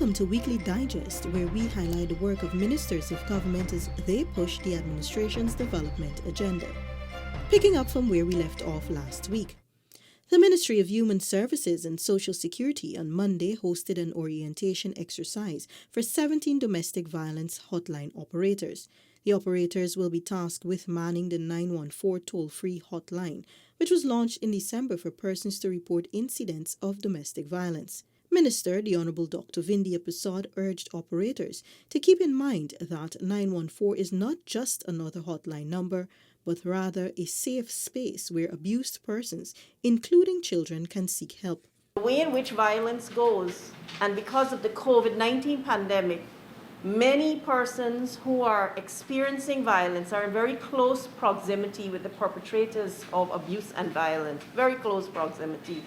Welcome to Weekly Digest, where we highlight the work of ministers of government as they push the administration's development agenda. Picking up from where we left off last week. The Ministry of Human Services and Social Security on Monday hosted an orientation exercise for 17 domestic violence hotline operators. The operators will be tasked with manning the 914 toll-free hotline, which was launched in December for persons to report incidents of domestic violence. Minister, the Honourable Dr. Vindhya Prasad, urged operators to keep in mind that 914 is not just another hotline number, but rather a safe space where abused persons, including children, can seek help. The way in which violence goes, and because of the COVID-19 pandemic, many persons who are experiencing violence are in very close proximity with the perpetrators of abuse and violence, very close proximity.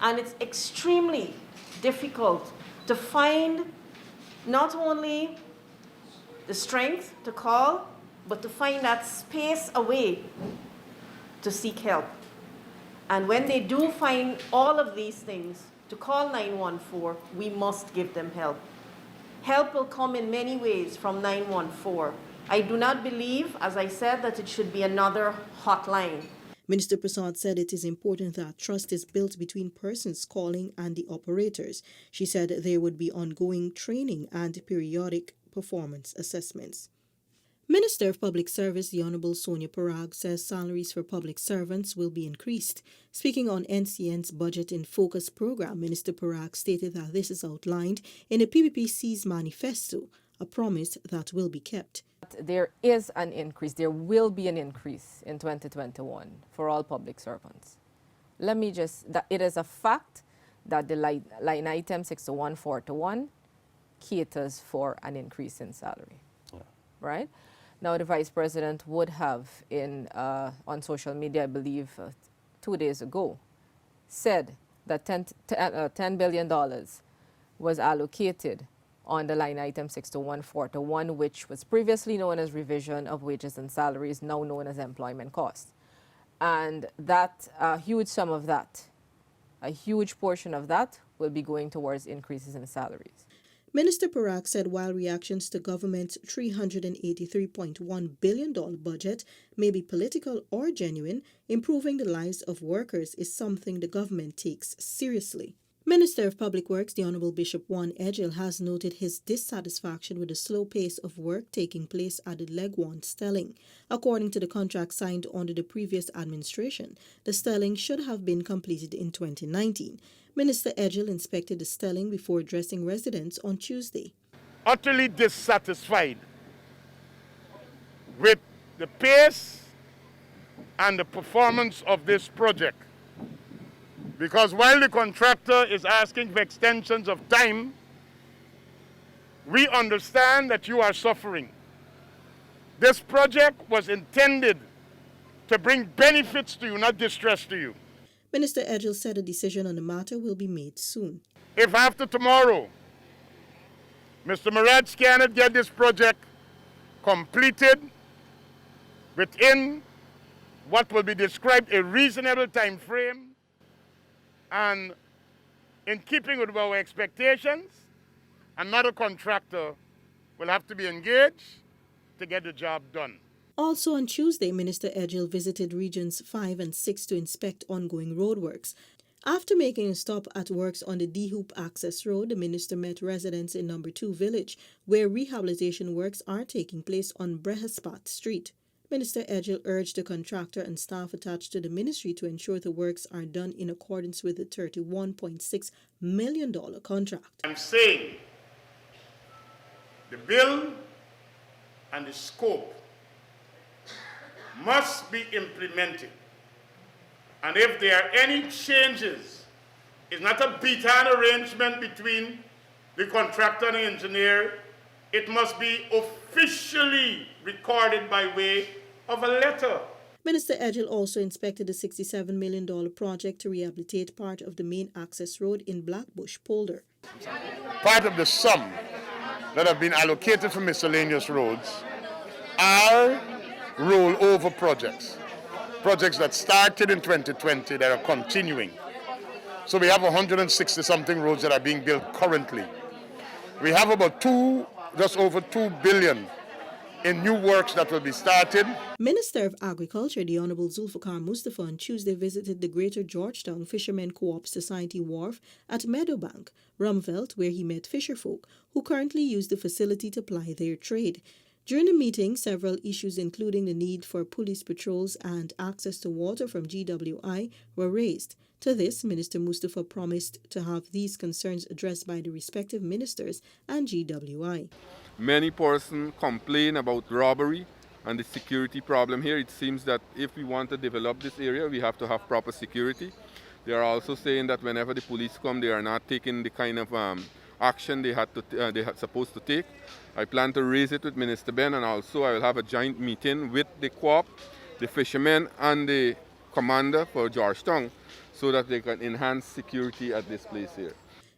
And it's extremely difficult to find not only the strength to call, but to find that space away to seek help. And when they do find all of these things, to call 914, we must give them help. Help will come in many ways from 914. I do not believe, as I said, that it should be another hotline. Minister Prasad said it is important that trust is built between persons calling and the operators. She said there would be ongoing training and periodic performance assessments. Minister of Public Service, the Honourable Sonia Parag, says salaries for public servants will be increased. Speaking on NCN's Budget in Focus program, Minister Parag stated that this is outlined in the PPPC's manifesto, a promise that will be kept. There is an increase, there will be an increase in 2021 for all public servants. It is a fact that the line item 61421 caters for an increase in salary, right? Now, the Vice President would have on social media, I believe 2 days ago, said that $10 billion was allocated on the line item 62141, which was previously known as revision of wages and salaries, now known as employment costs. And that a huge sum of that, a huge portion of that will be going towards increases in salaries. Minister Parag said while reactions to government's $383.1 billion budget may be political or genuine, improving the lives of workers is something the government takes seriously. Minister of Public Works, the Honourable Bishop Juan Edgell, has noted his dissatisfaction with the slow pace of work taking place at the Leg 1 stelling. According to the contract signed under the previous administration, the stelling should have been completed in 2019. Minister Edgell inspected the stelling before addressing residents on Tuesday. Utterly dissatisfied with the pace and the performance of this project. Because while the contractor is asking for extensions of time, we understand that you are suffering. This project was intended to bring benefits to you, not distress to you. Minister Edgell said a decision on the matter will be made soon. If after tomorrow, Mr. Murad cannot get this project completed within what will be described a reasonable time frame, and in keeping with our expectations, another contractor will have to be engaged to get the job done. Also on Tuesday, Minister Edgell visited Regions 5 and 6 to inspect ongoing roadworks. After making a stop at works on the D-Hoop Access Road, the minister met residents in No. 2 Village, where rehabilitation works are taking place on Brehespat Street. Minister Edgell urged the contractor and staff attached to the ministry to ensure the works are done in accordance with the $31.6 million contract. I'm saying the bill and the scope must be implemented. And if there are any changes, it's not a beat-on arrangement between the contractor and the engineer. It must be officially recorded by way of a letter. Minister Edgell also inspected the $67 million project to rehabilitate part of the main access road in Blackbush Polder. Part of the sum that have been allocated for miscellaneous roads are rollover projects that started in 2020 that are continuing. So we have 160-something roads that are being built currently. We have about just over 2 billion in new works that will be started. Minister of Agriculture, the Honorable Zulfikar Mustafa, on Tuesday visited the Greater Georgetown Fishermen Co-op Society Wharf at Meadowbank, Rumveld, where he met fisherfolk who currently use the facility to ply their trade. During the meeting, several issues including the need for police patrols and access to water from GWI were raised. To this, Minister Mustafa promised to have these concerns addressed by the respective ministers and GWI. Many persons complain about robbery and the security problem here. It seems that if we want to develop this area, we have to have proper security. They are also saying that whenever the police come, they are not taking the kind of action they had supposed to take. I plan to raise it with Minister Ben, and also I will have a joint meeting with the co-op, the fishermen, and the commander for Georgetown, so that they can enhance security at this place here.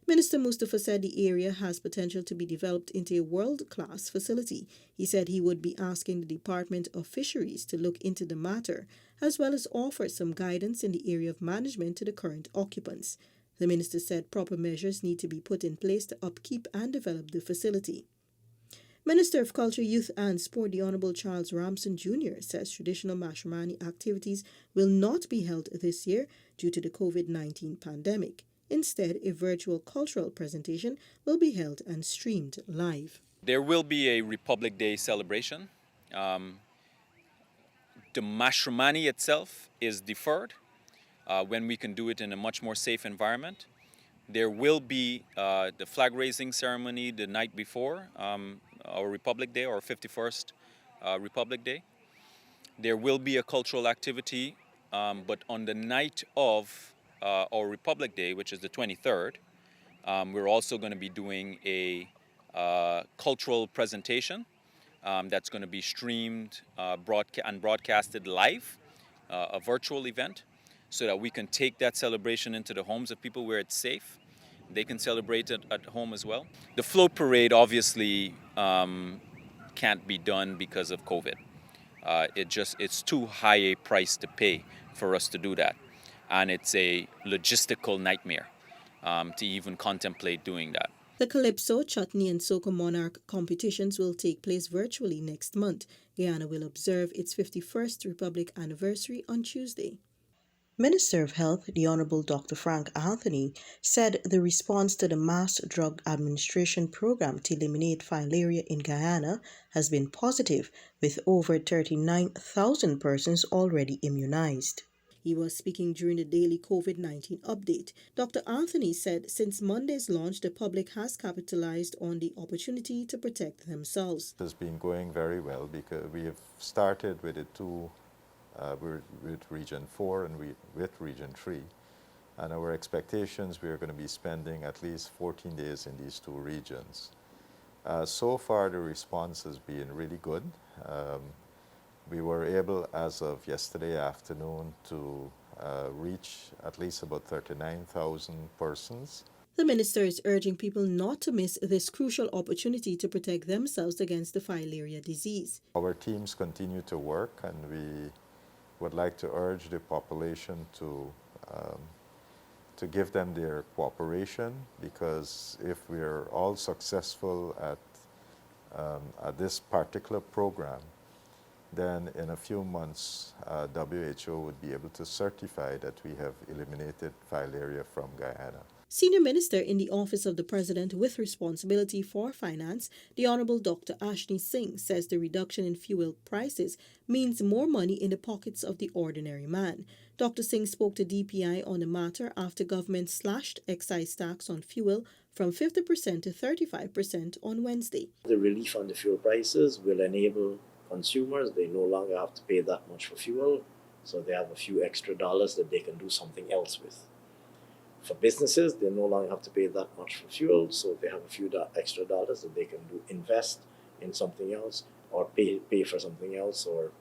Minister Mustafa said the area has potential to be developed into a world-class facility. He said he would be asking the Department of Fisheries to look into the matter, as well as offer some guidance in the area of management to the current occupants. The minister said proper measures need to be put in place to upkeep and develop the facility. Minister of Culture, Youth and Sport, the Honorable Charles Ramson Jr., says traditional Mashramani activities will not be held this year due to the COVID-19 pandemic. Instead, a virtual cultural presentation will be held and streamed live. There will be a Republic Day celebration. The Mashramani itself is deferred when we can do it in a much more safe environment. There will be the flag raising ceremony the night before our Republic Day, or 51st Republic Day. There will be a cultural activity, but on the night of our Republic Day, which is the 23rd, we're also going to be doing a cultural presentation that's going to be streamed and broadcasted live, a virtual event, so that we can take that celebration into the homes of people where it's safe. They can celebrate it at home as well. The float parade obviously can't be done because of COVID. It's too high a price to pay for us to do that. And it's a logistical nightmare to even contemplate doing that. The Calypso, Chutney and Soca Monarch competitions will take place virtually next month. Guyana will observe its 51st Republic anniversary on Tuesday. Minister of Health, the Honorable Dr. Frank Anthony, said the response to the Mass Drug Administration program to eliminate filaria in Guyana has been positive, with over 39,000 persons already immunized. He was speaking during the daily COVID-19 update. Dr. Anthony said since Monday's launch, the public has capitalized on the opportunity to protect themselves. It has been going very well because we have started with the two, with Region 4 and with Region 3. And our expectations, we are going to be spending at least 14 days in these two regions. So far, the response has been really good. We were able, as of yesterday afternoon, to reach at least about 39,000 persons. The minister is urging people not to miss this crucial opportunity to protect themselves against the filaria disease. Our teams continue to work, and we would like to urge the population to give them their cooperation, because if we are all successful at this particular program, then in a few months, WHO would be able to certify that we have eliminated filaria from Guyana. Senior Minister in the Office of the President with responsibility for finance, the Honorable Dr. Ashni Singh, says the reduction in fuel prices means more money in the pockets of the ordinary man. Dr. Singh spoke to DPI on the matter after government slashed excise tax on fuel from 50% to 35% on Wednesday. The relief on the fuel prices will enable consumers, they no longer have to pay that much for fuel, so they have a few extra dollars that they can do something else with. For businesses, they no longer have to pay that much for fuel, so they have a few extra dollars that they can invest in something else, or pay for something else, or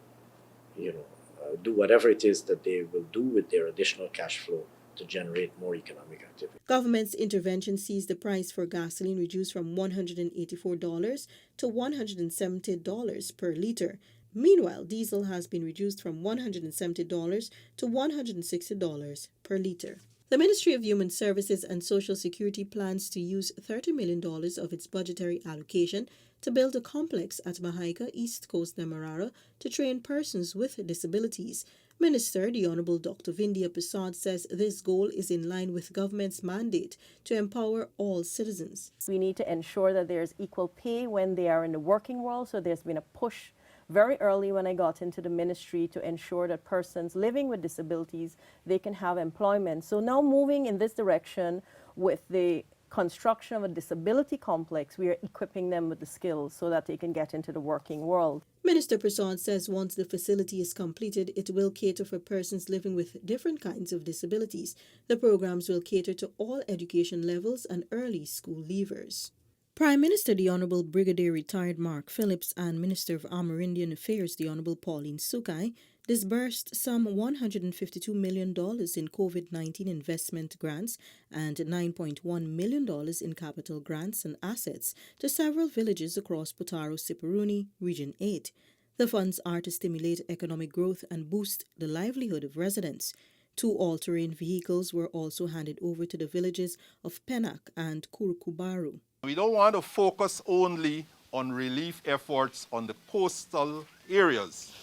do whatever it is that they will do with their additional cash flow to generate more economic activity. Government's intervention sees the price for gasoline reduced from $184 to $170 per litre. Meanwhile, diesel has been reduced from $170 to $160 per litre. The Ministry of Human Services and Social Security plans to use $30 million of its budgetary allocation to build a complex at Mahaika, East Coast Demerara, to train persons with disabilities. Minister, the Honourable Dr. Vindhya Prasad, says this goal is in line with government's mandate to empower all citizens. We need to ensure that there's equal pay when they are in the working world, so there's been a push very early when I got into the ministry to ensure that persons living with disabilities, they can have employment. So now moving in this direction with the construction of a disability complex, we are equipping them with the skills so that they can get into the working world. Minister Prasad says once the facility is completed, it will cater for persons living with different kinds of disabilities. The programs will cater to all education levels and early school leavers. Prime Minister the Honourable Brigadier Retired Mark Phillips and Minister of Amerindian Affairs the Honourable Pauline Sukai disbursed some $152 million in COVID-19 investment grants and $9.1 million in capital grants and assets to several villages across Potaro-Siparuni, Region 8. The funds are to stimulate economic growth and boost the livelihood of residents. 2 all-terrain vehicles were also handed over to the villages of Penak and Kurukubaru. We don't want to focus only on relief efforts on the coastal areas,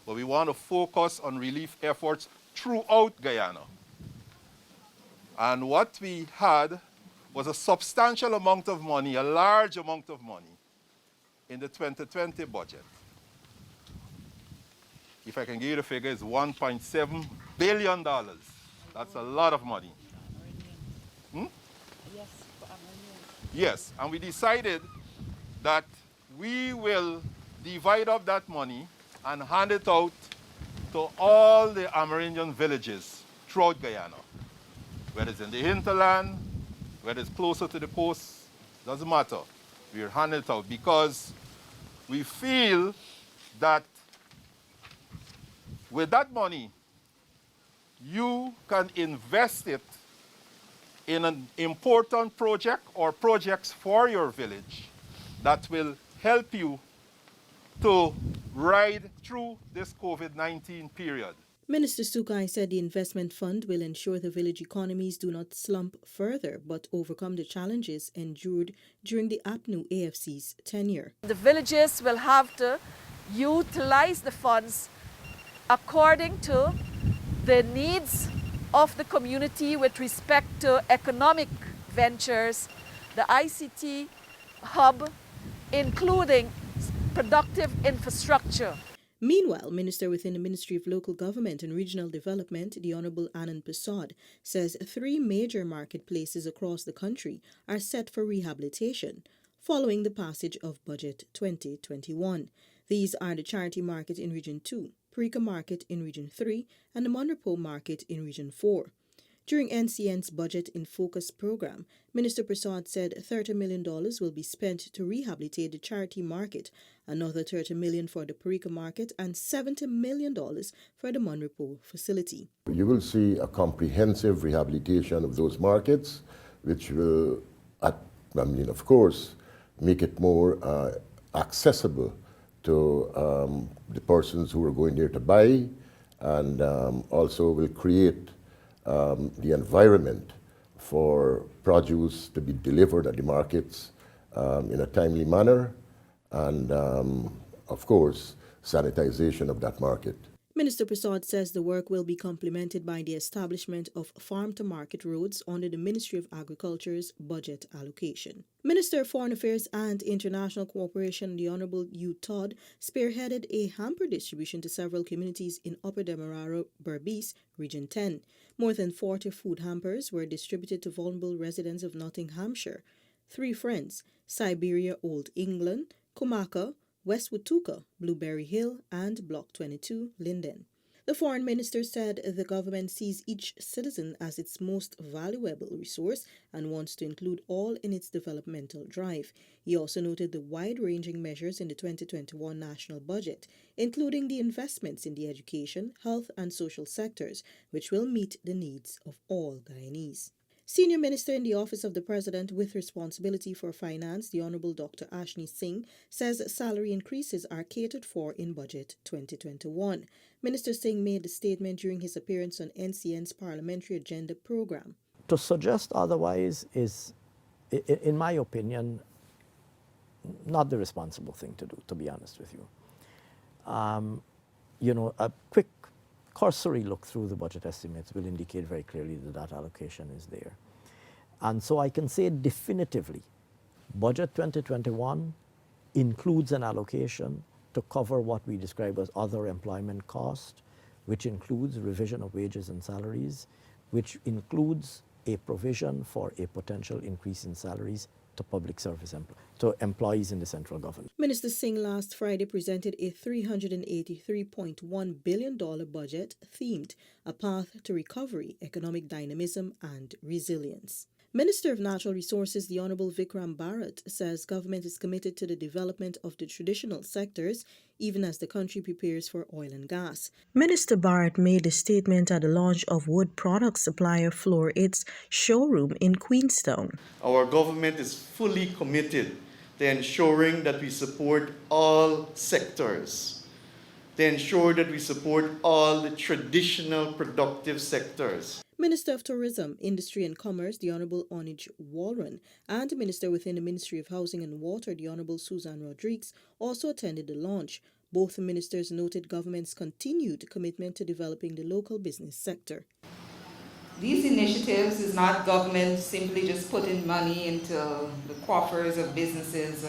but we want to focus on relief efforts throughout Guyana. And what we had was a substantial amount of money, a large amount of money, in the 2020 budget. If I can give you the figure, it's $1.7 billion. That's a lot of money. Yes, and we decided that we will divide up that money and hand it out to all the Amerindian villages throughout Guyana. Whether it's in the hinterland, whether it's closer to the coast, doesn't matter. We'll hand it out because we feel that with that money, you can invest it in an important project or projects for your village that will help you to ride through this COVID-19 period. Minister Sukai said the investment fund will ensure the village economies do not slump further but overcome the challenges endured during the APNU AFC's tenure. The villages will have to utilize the funds according to the needs of the community with respect to economic ventures, the ICT hub, including productive infrastructure. Meanwhile, Minister within the Ministry of Local Government and Regional Development, the Honourable Anand Prasad, says 3 major marketplaces across the country are set for rehabilitation following the passage of Budget 2021. These are the Charity Market in Region 2, Parika Market in Region 3, and the Monrepo Market in Region 4. During NCN's Budget in Focus program, Minister Prasad said $30 million will be spent to rehabilitate the Charity Market, another $30 million for the Parika Market, and $70 million for the Monrepo facility. You will see a comprehensive rehabilitation of those markets, which will, of course, make it more accessible to the persons who are going there to buy, and also will create the environment for produce to be delivered at the markets in a timely manner, and of course, sanitization of that market. Minister Prasad says the work will be complemented by the establishment of farm-to-market roads under the Ministry of Agriculture's budget allocation. Minister of Foreign Affairs and International Cooperation, the Honourable Hugh Todd, spearheaded a hamper distribution to several communities in Upper Demerara, Berbice, Region 10. More than 40 food hampers were distributed to vulnerable residents of Nottinghamshire. 3 Friends, Siberia Old England, Kumaka, West Watuka, Blueberry Hill, and Block 22, Linden. The Foreign Minister said the government sees each citizen as its most valuable resource and wants to include all in its developmental drive. He also noted the wide-ranging measures in the 2021 national budget, including the investments in the education, health, and social sectors, which will meet the needs of all Guyanese. Senior Minister in the Office of the President with responsibility for finance, the Honourable Dr. Ashni Singh, says salary increases are catered for in Budget 2021. Minister Singh made the statement during his appearance on NCN's Parliamentary Agenda program. To suggest otherwise is, in my opinion, not the responsible thing to do, to be honest with you. You know, a quick cursory look through the budget estimates will indicate very clearly that that allocation is there. And so I can say definitively, Budget 2021 includes an allocation to cover what we describe as other employment cost, which includes revision of wages and salaries, which includes a provision for a potential increase in salaries to public service to employees in the central government. Minister Singh last Friday presented a $383.1 billion budget themed A Path to Recovery, Economic Dynamism and Resilience. Minister of Natural Resources, the Honourable Vikram Bharat, says government is committed to the development of the traditional sectors, even as the country prepares for oil and gas. Minister Bharat made the statement at the launch of wood product supplier Floor 8's showroom in Queenstown. Our government is fully committed to ensuring that we support all sectors, to ensure that we support all the traditional productive sectors. Minister of Tourism, Industry and Commerce, the Honourable Onij Walron, and Minister within the Ministry of Housing and Water, the Honourable Susan Rodriguez, also attended the launch. Both the ministers noted government's continued commitment to developing the local business sector. These initiatives is not government simply just putting money into the coffers of businesses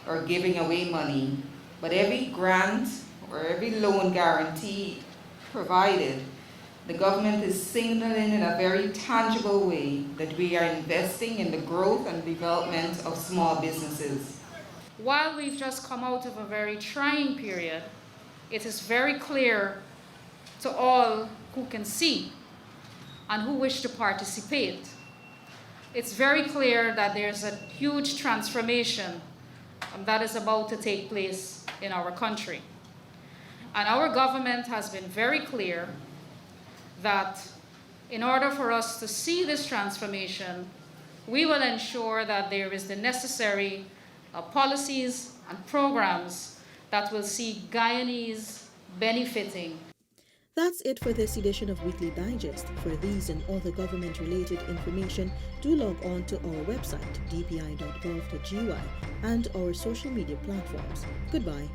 or giving away money, but every grant or every loan guarantee provided, the government is signaling in a very tangible way that we are investing in the growth and development of small businesses. While we've just come out of a very trying period, it is very clear to all who can see and who wish to participate. It's very clear that there's a huge transformation that is about to take place in our country. And our government has been very clear that in order for us to see this transformation, we will ensure that there is the necessary policies and programs that will see Guyanese benefiting. That's it for this edition of Weekly Digest. For these and other government-related information, do log on to our website, dpi.gov.gy, and our social media platforms. Goodbye.